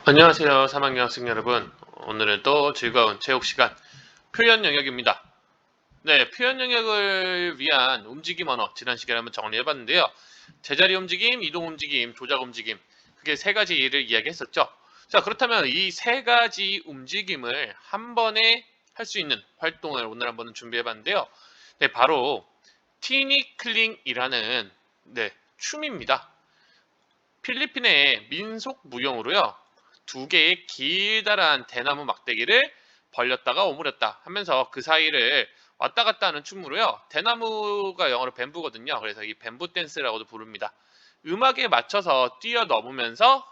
안녕하세요. 3학년 학생 여러분. 오늘은 또 즐거운 체육 시간 표현 영역입니다. 네, 표현 영역을 위한 움직임 언어 지난 시간에 한번 정리해봤는데요. 제자리 움직임, 이동 움직임, 조작 움직임, 그게 세 가지를 이야기했었죠. 자, 그렇다면 이 세 가지 움직임을 한 번에 할 수 있는 활동을 오늘 한번 준비해봤는데요. 네, 바로 티니클링이라는 춤입니다. 필리핀의 민속 무용으로요. 두 개의 길다란 대나무 막대기를 벌렸다가 오므렸다 하면서 그 사이를 왔다 갔다 하는 춤으로요. 대나무가 영어로 뱀부거든요. 그래서 이 뱀부 댄스라고도 부릅니다. 음악에 맞춰서 뛰어넘으면서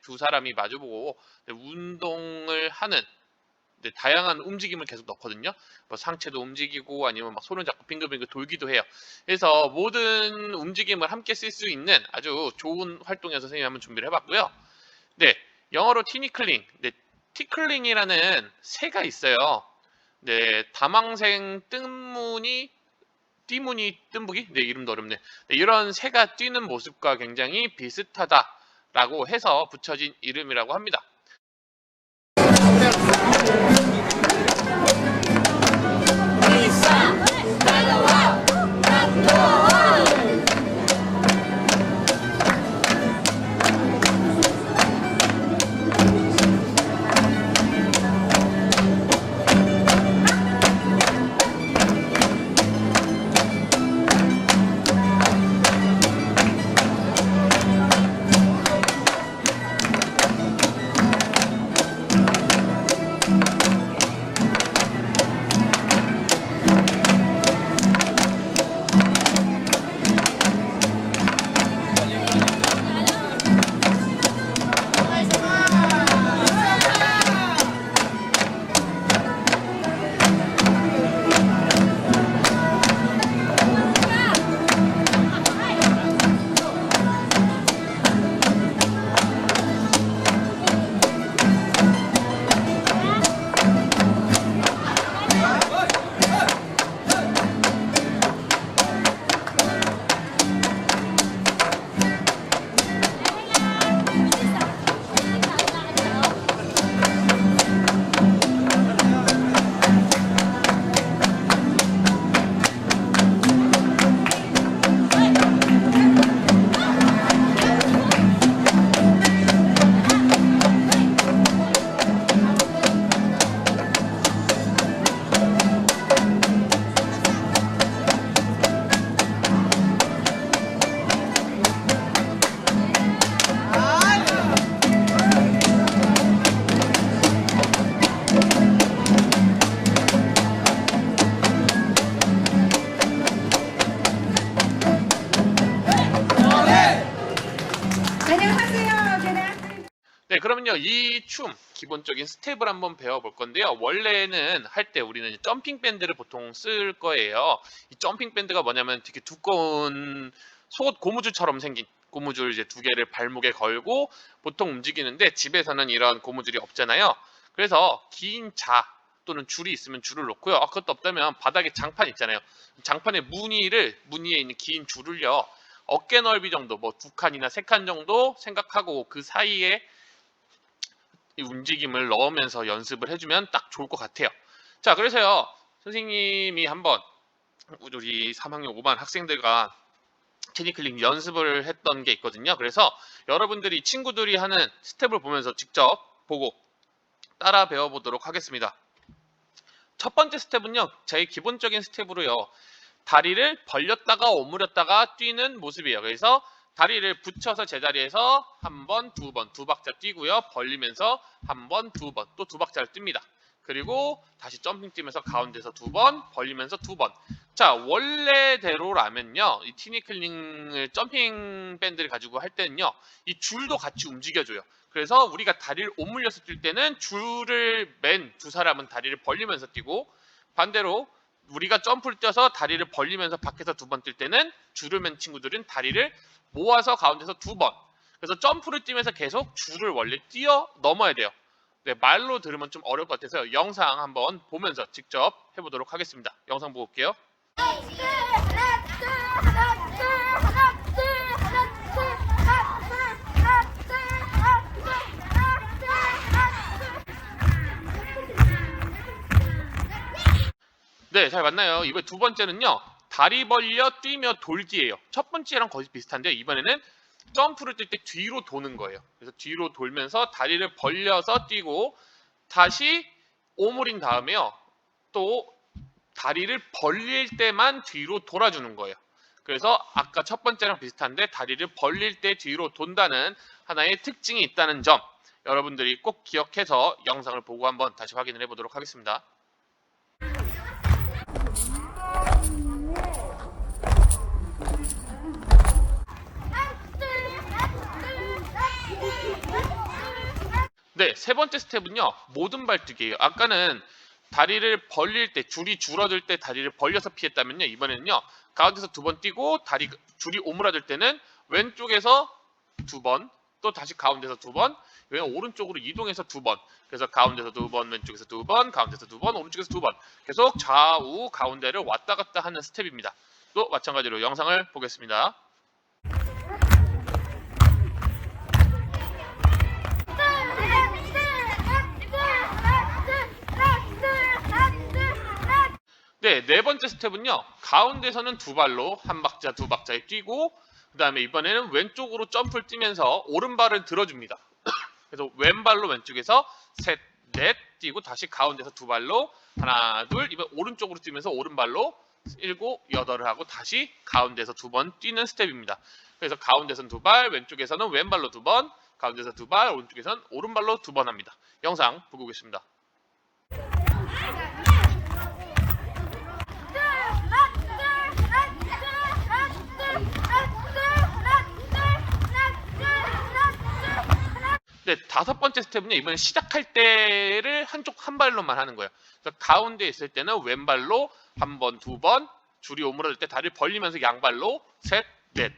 두 사람이 마주보고 운동을 하는 다양한 움직임을 계속 넣거든요. 뭐 상체도 움직이고 아니면 막 손을 잡고 빙글빙글 돌기도 해요. 그래서 모든 움직임을 함께 쓸 수 있는 아주 좋은 활동이어서 선생님이 한번 준비를 해봤고요. 네, 영어로 티니클링, 티클링이라는 새가 있어요. 네, 다망생 뜬무늬, 띠무늬 뜬부기? 네, 이름도 어렵네. 네, 이런 새가 뛰는 모습과 굉장히 비슷하다라고 해서 붙여진 이름이라고 합니다. 네, 그러면요, 이 춤 기본적인 스텝을 한번 배워볼 건데요. 원래는 할 때 우리는 점핑 밴드를 보통 쓸 거예요. 이 점핑 밴드가 뭐냐면 되게 두꺼운 속옷 고무줄처럼 생긴 고무줄 이제 두 개를 발목에 걸고 보통 움직이는데 집에서는 이런 고무줄이 없잖아요. 그래서 긴 자 또는 줄이 있으면 줄을 놓고요. 그것도 없다면 바닥에 장판 있잖아요. 장판에 무늬에 있는 긴 줄을요. 어깨 넓이 정도, 뭐 2칸이나 3칸 정도 생각하고 그 사이에 이 움직임을 넣으면서 연습을 해주면 딱 좋을 것 같아요. 자, 그래서요, 선생님이 한번 우리 3학년 5반 학생들과 티니클링 연습을 했던 게 있거든요. 그래서 여러분들이 친구들이 하는 스텝을 보면서 직접 보고 따라 배워보도록 하겠습니다. 첫 번째 스텝은요, 제일 기본적인 스텝으로요, 다리를 벌렸다가 오므렸다가 뛰는 모습이에요. 그래서 다리를 붙여서 제자리에서 한 번, 두 번, 두 박자 뛰고요. 벌리면서 한 번, 두 번, 또 두 박자를 뜹니다. 그리고 다시 점핑 뛰면서 가운데서 두 번, 벌리면서 두 번. 자, 원래대로라면요. 이 티니클링을 점핑 밴드를 가지고 할 때는요. 이 줄도 같이 움직여줘요. 그래서 우리가 다리를 오물려서 뛸 때는 줄을 맨 두 사람은 다리를 벌리면서 뛰고 반대로 우리가 점프를 뛰어서 다리를 벌리면서 밖에서 두 번 뛸 때는 줄을 맨 친구들은 다리를 모아서 가운데서 두 번. 그래서 점프를 뛰면서 계속 줄을 원래 뛰어 넘어야 돼요. 네, 말로 들으면 좀 어려울 것 같아서 영상 한번 보면서 직접 해보도록 하겠습니다. 영상 보고 올게요. 네, 잘 맞나요? 이번 두 번째는요. 다리 벌려 뛰며 돌기예요. 첫 번째랑 거의 비슷한데 이번에는 점프를 뛸 때 뒤로 도는 거예요. 그래서 뒤로 돌면서 다리를 벌려서 뛰고 다시 오므린 다음에요. 또 다리를 벌릴 때만 뒤로 돌아주는 거예요. 그래서 아까 첫 번째랑 비슷한데 다리를 벌릴 때 뒤로 돈다는 하나의 특징이 있다는 점 여러분들이 꼭 기억해서 영상을 보고 한번 다시 확인을 해보도록 하겠습니다. 네, 세 번째 스텝은요. 모든 발뛰기예요. 아까는 다리를 벌릴 때, 줄이 줄어들 때 다리를 벌려서 피했다면요. 이번에는요. 가운데서 두 번 뛰고 줄이 오므라들 때는 왼쪽에서 두 번, 또 다시 가운데서 두 번, 오른쪽으로 이동해서 두 번. 그래서 가운데서 두 번, 왼쪽에서 두 번, 가운데서 두 번, 오른쪽에서 두 번. 계속 좌우 가운데를 왔다 갔다 하는 스텝입니다. 또 마찬가지로 영상을 보겠습니다. 네, 네 번째 스텝은요. 가운데서는 두 발로 한 박자, 두 박자에 뛰고 그 다음에 이번에는 왼쪽으로 점프를 뛰면서 오른발을 들어줍니다. 그래서 왼발로 왼쪽에서 셋, 넷 뛰고 다시 가운데서 두 발로 하나, 둘, 이번 오른쪽으로 뛰면서 오른발로 일곱, 여덟을 하고 다시 가운데서 두 번 뛰는 스텝입니다. 그래서 가운데서는 두 발, 왼쪽에서는 왼발로 두 번, 가운데서 두 발, 오른쪽에서는 오른발로 두 번 합니다. 영상 보고 계십니다. 네, 다섯 번째 스텝은요. 이번에 시작할 때를 한쪽 한 발로만 하는 거예요. 그래서 가운데 있을 때는 왼발로 한 번, 두 번, 줄이 오므라들 때 다리를 벌리면서 양발로 셋, 넷.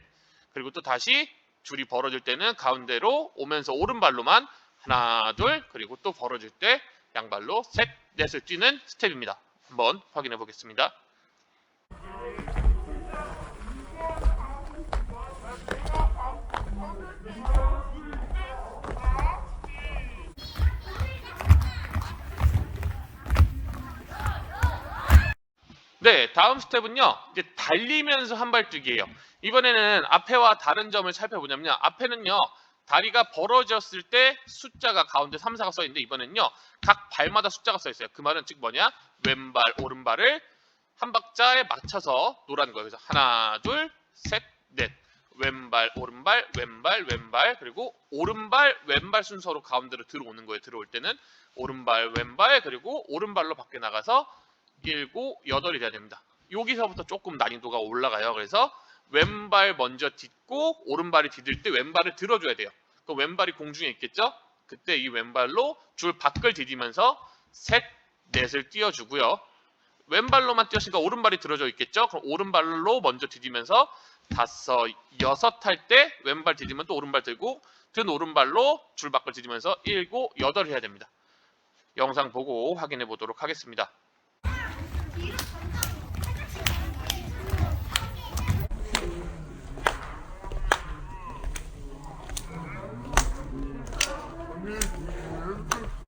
그리고 또 다시 줄이 벌어질 때는 가운데로 오면서 오른발로만 하나, 둘, 그리고 또 벌어질 때 양발로 셋, 넷을 뛰는 스텝입니다. 한번 확인해 보겠습니다. 네, 다음 스텝은요. 이제 달리면서 한 발뛰기예요. 이번에는 앞에와 다른 점을 살펴보냐면요. 앞에는요. 다리가 벌어졌을 때 숫자가 가운데 3, 4가 써 있는데 이번에는요. 각 발마다 숫자가 써 있어요. 그 말은 즉 뭐냐? 왼발, 오른발을 한 박자에 맞춰서 노라는 거예요. 그래서 하나, 둘, 셋, 넷. 왼발, 오른발, 왼발, 왼발, 그리고 오른발, 왼발 순서로 가운데로 들어오는 거예요. 들어올 때는 오른발, 왼발, 그리고 오른발로 밖에 나가서 7, 8이 돼야 됩니다. 여기서부터 조금 난이도가 올라가요. 그래서 왼발 먼저 딛고 오른발이 디딜 때 왼발을 들어줘야 돼요. 그 왼발이 공중에 있겠죠? 그때 이 왼발로 줄 밖을 디디면서 셋, 넷을 띄워주고요. 왼발로만 뛰었으니까 오른발이 들어져 있겠죠? 그럼 오른발로 먼저 디디면서 다섯, 여섯 할 때 왼발 디디면 또 오른발 들고 든 오른발로 줄 밖을 디디면서 7, 8 해야 됩니다. 영상 보고 확인해 보도록 하겠습니다.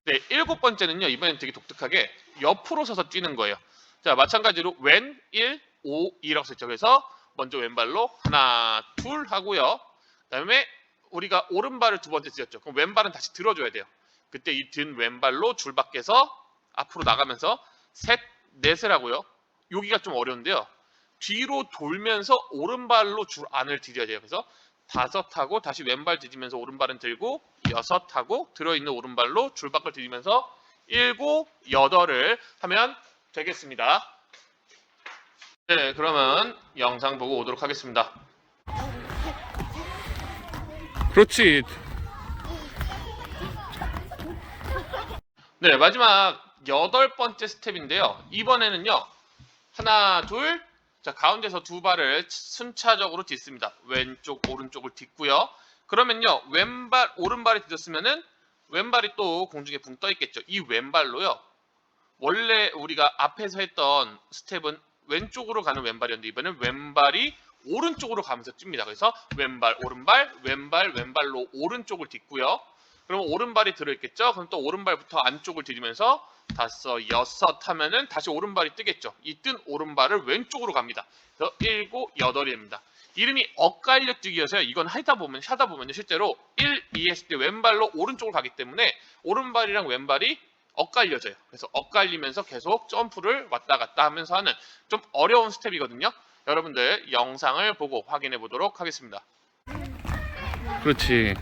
네, 일곱 번째는요. 이번엔 되게 독특하게 옆으로 서서 뛰는 거예요. 자, 마찬가지로 왼 1, 5, 2라고 써있죠. 그래서 먼저 왼발로 하나, 둘 하고요. 그다음에 우리가 오른발을 두 번째 뛰었죠. 그럼 왼발은 다시 들어줘야 돼요. 그때 이 든 왼발로 줄 밖에서 앞으로 나가면서 셋, 넷을 하고요. 여기가 좀 어려운데요. 뒤로 돌면서 오른발로 줄 안을 디뎌야 돼요. 그래서 다섯 하고 다시 왼발 디디면서 오른발은 들고 여섯 하고 들어있는 오른발로 줄 밖을 디디면서 7, 8을 하면 되겠습니다. 네, 그러면 영상 보고 오도록 하겠습니다. 그렇지. 네, 마지막 8번째 스텝인데요. 이번에는요. 하나, 둘. 자, 가운데서 두 발을 순차적으로 딛습니다. 왼쪽, 오른쪽을 딛고요. 그러면요. 왼발, 오른발이 딛었으면은 왼발이 또 공중에 붕 떠 있겠죠. 이 왼발로요. 원래 우리가 앞에서 했던 스텝은 왼쪽으로 가는 왼발이었는데 이번엔 왼발이 오른쪽으로 가면서 찝니다. 그래서 왼발, 오른발, 왼발, 왼발로 오른쪽을 딛고요. 그러면 오른발이 들어있겠죠? 그럼 또 오른발부터 안쪽을 들이면서 5, 6 하면은 다시 오른발이 뜨겠죠. 이 뜬 오른발을 왼쪽으로 갑니다. 그래서 7, 8입니다. 이름이 엇갈려 뛰기여서요. 이건 하다 보면요. 실제로 1, 2 했을 때 왼발로 오른쪽으로 가기 때문에 오른발이랑 왼발이 엇갈려져요. 그래서 엇갈리면서 계속 점프를 왔다 갔다 하면서 하는 좀 어려운 스텝이거든요. 여러분들 영상을 보고 확인해 보도록 하겠습니다. 그렇지.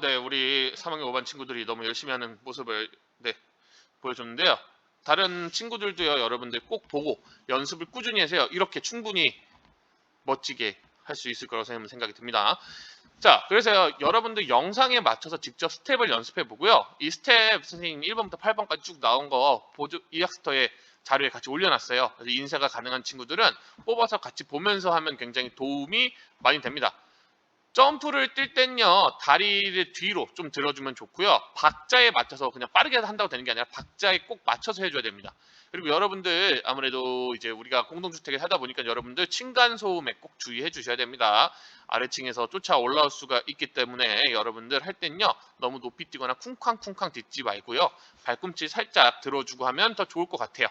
네, 우리 3학년 5반 친구들이 너무 열심히 하는 모습을 보여줬는데요. 다른 친구들도요, 여러분들 꼭 보고 연습을 꾸준히 하세요. 이렇게 충분히 멋지게 할 수 있을 거라고 생각이 듭니다. 자, 그래서 여러분들 영상에 맞춰서 직접 스텝을 연습해 보고요. 이 스텝 선생님 1번부터 8번까지 쭉 나온 거 이학스터에 자료에 같이 올려놨어요. 그래서 인쇄가 가능한 친구들은 뽑아서 같이 보면서 하면 굉장히 도움이 많이 됩니다. 점프를 뛸 땐요, 다리를 뒤로 좀 들어주면 좋고요. 박자에 맞춰서 그냥 빠르게 한다고 되는 게 아니라 박자에 꼭 맞춰서 해줘야 됩니다. 그리고 여러분들 아무래도 이제 우리가 공동주택에 살다 보니까 여러분들 층간소음에 꼭 주의해 주셔야 됩니다. 아래층에서 쫓아 올라올 수가 있기 때문에 여러분들 할 땐요, 너무 높이 뛰거나 쿵쾅쿵쾅 딛지 말고요. 발꿈치 살짝 들어주고 하면 더 좋을 것 같아요.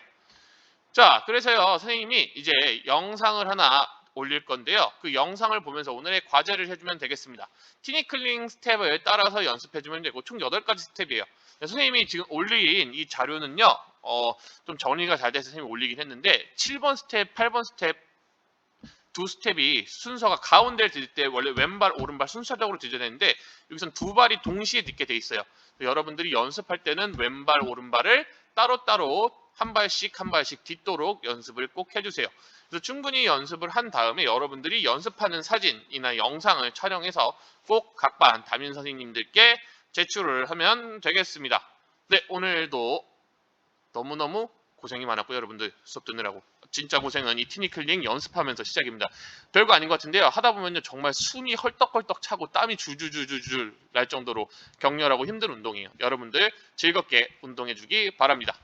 자, 그래서요, 선생님이 이제 영상을 하나 올릴 건데요. 그 영상을 보면서 오늘의 과제를 해주면 되겠습니다. 티니클링 스텝을 따라서 연습해주면 되고 총 8가지 스텝이에요. 선생님이 지금 올린 이 자료는요. 좀 정리가 잘 돼서 선생님이 올리긴 했는데 7번 스텝, 8번 스텝 두 스텝이 순서가 가운데를 들 때 원래 왼발, 오른발 순서적으로 뒤져야 되는데 여기선 두 발이 동시에 딛게 돼 있어요. 여러분들이 연습할 때는 왼발, 오른발을 따로따로 한 발씩 딛도록 연습을 꼭 해주세요. 그래서 충분히 연습을 한 다음에 여러분들이 연습하는 사진이나 영상을 촬영해서 꼭 각 반 담임 선생님들께 제출을 하면 되겠습니다. 네, 오늘도 너무너무 고생이 많았고요. 여러분들 수업 듣느라고. 진짜 고생은 이 티니클링 연습하면서 시작입니다. 별거 아닌 것 같은데요. 하다 보면요. 정말 숨이 헐떡헐떡 차고 땀이 줄줄줄줄 날 정도로 격렬하고 힘든 운동이에요. 여러분들 즐겁게 운동해주기 바랍니다.